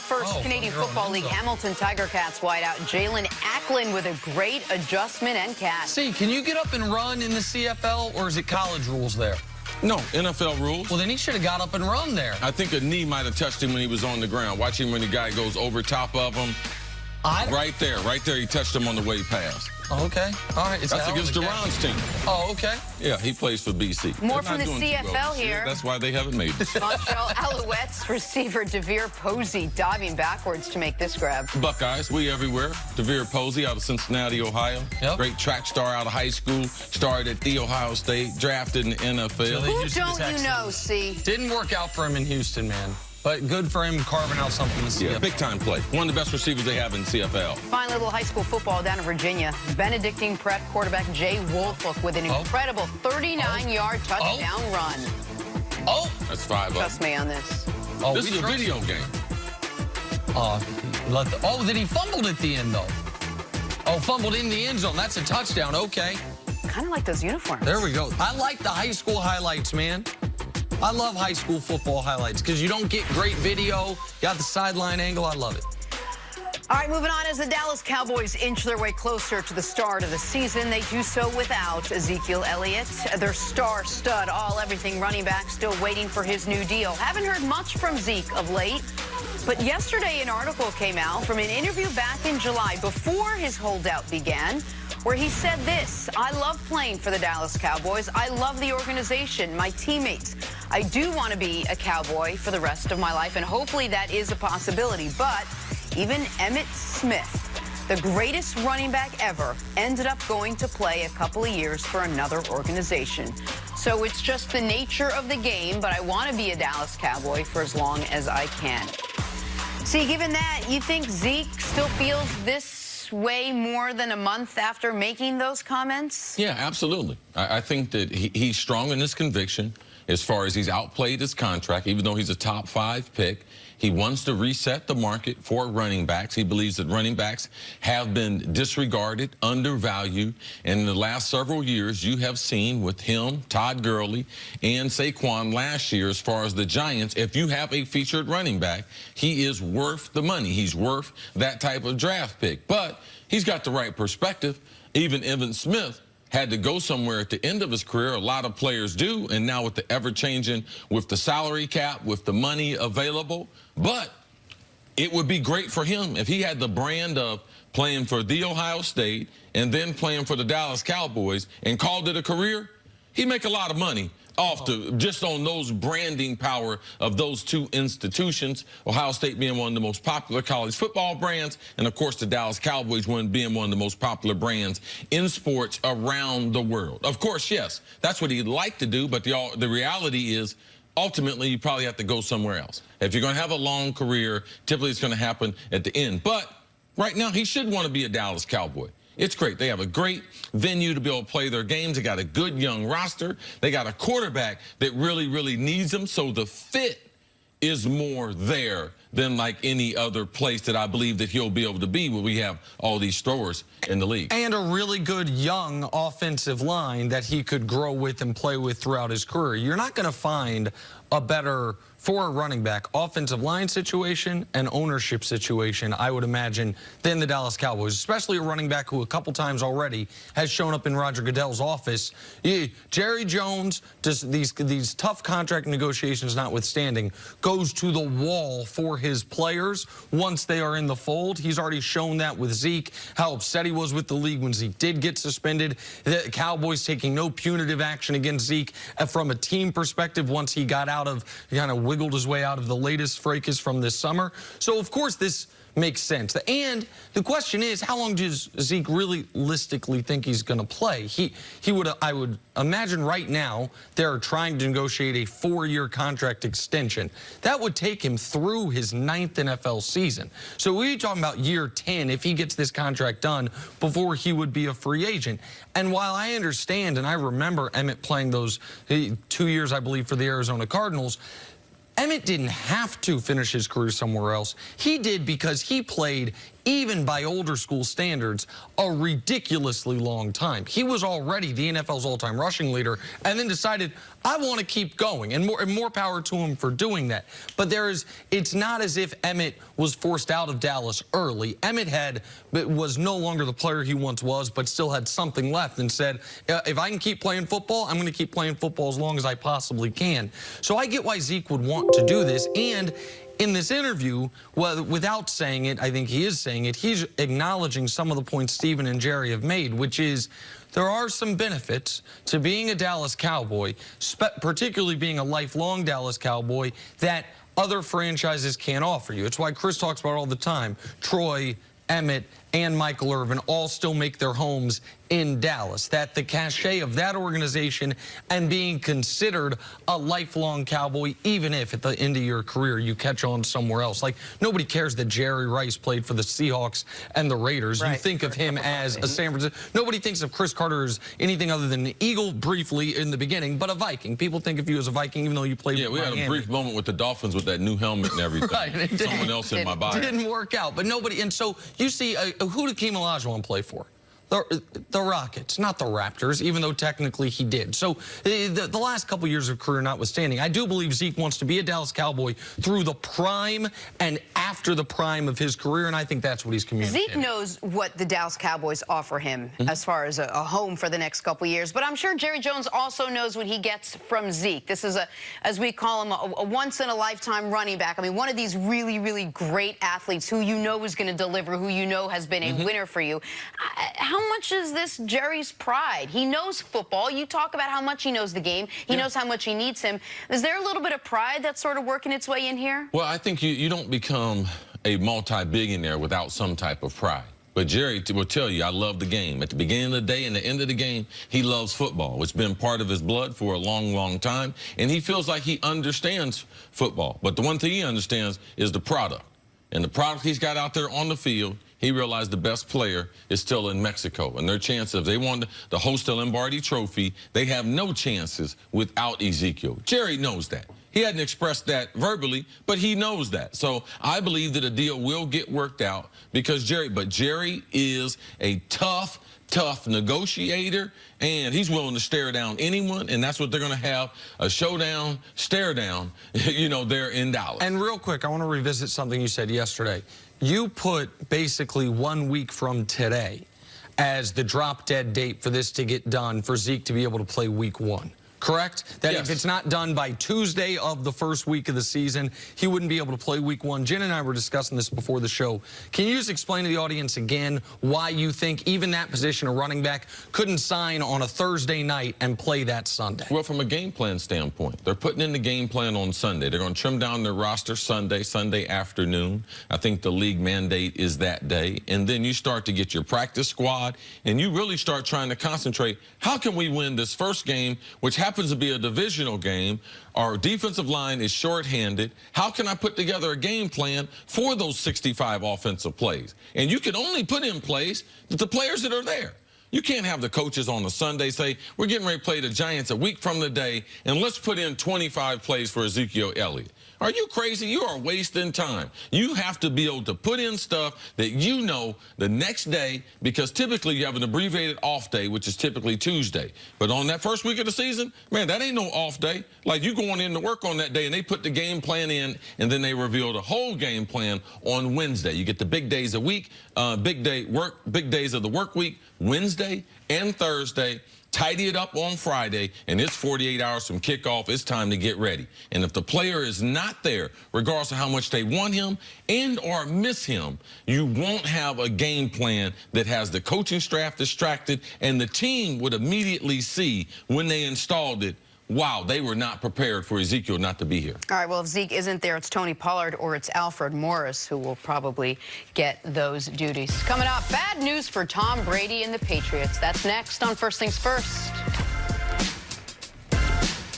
first Canadian Football League Hamilton Tiger Cats wideout Jalen Acklin with a great adjustment and catch. See, can you get up and run in the CFL, or is it college rules there? No, NFL rules. Well, then he should have got up and run there. I think a knee might have touched him when he was on the ground. Watch him when the guy goes over top of him. Right there, he touched him on the way past. Oh, okay. All right. That's against Duran's team. Oh, okay. Yeah, he plays for BC. More from the CFL here. That's why they haven't made it. Montreal Alouettes receiver DeVere Posey diving backwards to make this grab. Buckeyes, we everywhere. DeVere Posey out of Cincinnati, Ohio. Yep. Great track star out of high school. Started at The Ohio State. Drafted in the NFL. Who don't you know, see? Didn't work out for him in Houston, man. But good for him carving out something in the CFL. Yeah, big-time play. One of the best receivers they have in CFL. Finally, a little high school football down in Virginia. Benedictine Prep quarterback Jay Wolfolk with an incredible 39-yard touchdown run. Oh! That's 5-0. Trust me on this. Oh, this is a video game. Then he fumbled at the end, though. Oh, fumbled in the end zone. That's a touchdown. Okay. Kind of like those uniforms. There we go. I like the high school highlights, man. I love high school football highlights because you don't get great video. Got the sideline angle. I love it. All right, moving on. As the Dallas Cowboys inch their way closer to the start of the season, they do so without Ezekiel Elliott, their star stud, everything running back, still waiting for his new deal. Haven't heard much from Zeke of late, but yesterday an article came out from an interview back in July before his holdout began, where he said this: I love playing for the Dallas Cowboys. I love the organization, my teammates. I do want to be a Cowboy for the rest of my life, and hopefully that is a possibility. But even Emmitt Smith, the greatest running back ever, ended up going to play a couple of years for another organization. So it's just the nature of the game, but I want to be a Dallas Cowboy for as long as I can. See, given that, you think Zeke still feels this way more than a month after making those comments? Yeah, absolutely. I think that he's strong in his conviction as far as he's outplayed his contract, even though he's a top 5 pick. He wants to reset the market for running backs. He believes that running backs have been disregarded, undervalued. And in the last several years, you have seen with him, Todd Gurley, and Saquon last year, as far as the Giants, if you have a featured running back, he is worth the money. He's worth that type of draft pick. But he's got the right perspective. Even Evan Smith had to go somewhere at the end of his career. A lot of players do, and now with the ever-changing, with the salary cap, with the money available. But it would be great for him if he had the brand of playing for The Ohio State and then playing for the Dallas Cowboys and called it a career. He'd make a lot of money just on those branding power of those two institutions, Ohio State being one of the most popular college football brands, and of course the Dallas Cowboys being one of the most popular brands in sports around the world. Of course, yes, that's what he'd like to do, but the reality is ultimately you probably have to go somewhere else. If you're going to have a long career, typically it's going to happen at the end. But right now he should want to be a Dallas Cowboy. It's great. They have a great venue to be able to play their games. They got a good young roster. They got a quarterback that really, really needs them. So the fit is more there than like any other place that I believe that he'll be able to be where we have all these throwers in the league. And a really good young offensive line that he could grow with and play with throughout his career. You're not going to find a better, for a running back, offensive line situation and ownership situation, I would imagine, than the Dallas Cowboys, especially a running back who a couple times already has shown up in Roger Goodell's office. Jerry Jones, just these tough contract negotiations notwithstanding, goes to the wall for his players once they are in the fold. He's already shown that with Zeke, how upset he was with the league when Zeke did get suspended. The Cowboys taking no punitive action against Zeke from a team perspective once he got out of, kind of wiggled his way out of the latest fracas from this summer. So, of course, this makes sense. And the question is, how long does Zeke realistically think he's going to play? I would imagine right now they're trying to negotiate a 4-year contract extension. That would take him through his 9th NFL season. So we're talking about year 10 if he gets this contract done before he would be a free agent. And while I understand, and I remember Emmitt playing those 2 years, I believe, for the Arizona Cardinals, Emmitt didn't have to finish his career somewhere else. He did because he played even by older school standards, a ridiculously long time. He was already the NFL's all-time rushing leader and then decided, I want to keep going, and more power to him for doing that. But it's not as if Emmett was forced out of Dallas early. Emmett was no longer the player he once was, but still had something left and said, if I can keep playing football, I'm going to keep playing football as long as I possibly can. So I get why Zeke would want to do this. And in this interview, well, without saying it, I think he is saying it, he's acknowledging some of the points Steven and Jerry have made, which is there are some benefits to being a Dallas Cowboy, particularly being a lifelong Dallas Cowboy, that other franchises can't offer you. It's why Chris talks about all the time. Troy, Emmett, and Michael Irvin all still make their homes in Dallas. That the cachet of that organization and being considered a lifelong Cowboy, even if at the end of your career you catch on somewhere else. Like, nobody cares that Jerry Rice played for the Seahawks and the Raiders. Right. You think of him as a San Francisco. Nobody thinks of Chris Carter as anything other than an Eagle briefly in the beginning, but a Viking. People think of you as a Viking even though you played with Miami. We had a brief moment with the Dolphins with that new helmet and everything. Right. Someone else in my body. It didn't work out, but nobody. And so you see, who did Hakeem Olajuwon play for? The Rockets, not the Raptors, even though technically he did. So the last couple years of career notwithstanding, I do believe Zeke wants to be a Dallas Cowboy through the prime and after the prime of his career, and I think that's what he's communicating. Zeke knows what the Dallas Cowboys offer him as far as a home for the next couple years, but I'm sure Jerry Jones also knows what he gets from Zeke. This is, as we call him, a once-in-a-lifetime running back. I mean, one of these really, really great athletes who you know is going to deliver, who you know has been a winner for you. How much is this Jerry's pride? He knows football. You talk about how much he knows the game. He knows how much he needs him. Is there a little bit of pride that's sort of working its way in here? Well, I think you don't become a multi-billionaire without some type of pride. But Jerry will tell you, I love the game. At the beginning of the day and the end of the game, he loves football. It's been part of his blood for a long, long time. And he feels like he understands football. But the one thing he understands is the product. And the product he's got out there on the field, he realized the best player is still in Mexico. And their chances, if they want to host the Lombardi Trophy, they have no chances without Ezekiel. Jerry knows that. He hadn't expressed that verbally, but he knows that. So I believe that a deal will get worked out because Jerry is a tough negotiator, and he's willing to stare down anyone, and that's what they're going to have, a showdown, stare down, you know, there in Dallas. And real quick, I want to revisit something you said yesterday. You put basically 1 week from today as the drop-dead date for this to get done for Zeke to be able to play week 1. Correct? That if it's not done by Tuesday of the first week of the season, he wouldn't be able to play week 1. Jen and I were discussing this before the show. Can you just explain to the audience again why you think even that position of running back couldn't sign on a Thursday night and play that Sunday? Well, from a game plan standpoint, they're putting in the game plan on Sunday. They're going to trim down their roster Sunday afternoon. I think the league mandate is that day. And then you start to get your practice squad, and you really start trying to concentrate. How can we win this first game, which happens to be a divisional game? Our defensive line is shorthanded. How can I put together a game plan for those 65 offensive plays? And you can only put in plays that the players that are there. You can't have the coaches on a Sunday say, we're getting ready to play the Giants a week from today, and let's put in 25 plays for Ezekiel Elliott. Are you crazy? You are wasting time. You have to be able to put in stuff that you know the next day, because typically you have an abbreviated off day, which is typically Tuesday. But on that first week of the season, man, that ain't no off day. Like, you going in to work on that day, and they put the game plan in, and then they reveal the whole game plan on Wednesday. You get the big days a week, big days of the work week, Wednesday and Thursday. Tidy it up on Friday, and it's 48 hours from kickoff. It's time to get ready. And if the player is not there, regardless of how much they want him and or miss him, you won't have a game plan that has the coaching staff distracted, and the team would immediately see when they installed it, wow, they were not prepared for Ezekiel not to be here. All right, well, if Zeke isn't there, it's Tony Pollard or it's Alfred Morris who will probably get those duties. Coming up, bad news for Tom Brady and the Patriots. That's next on First Things First.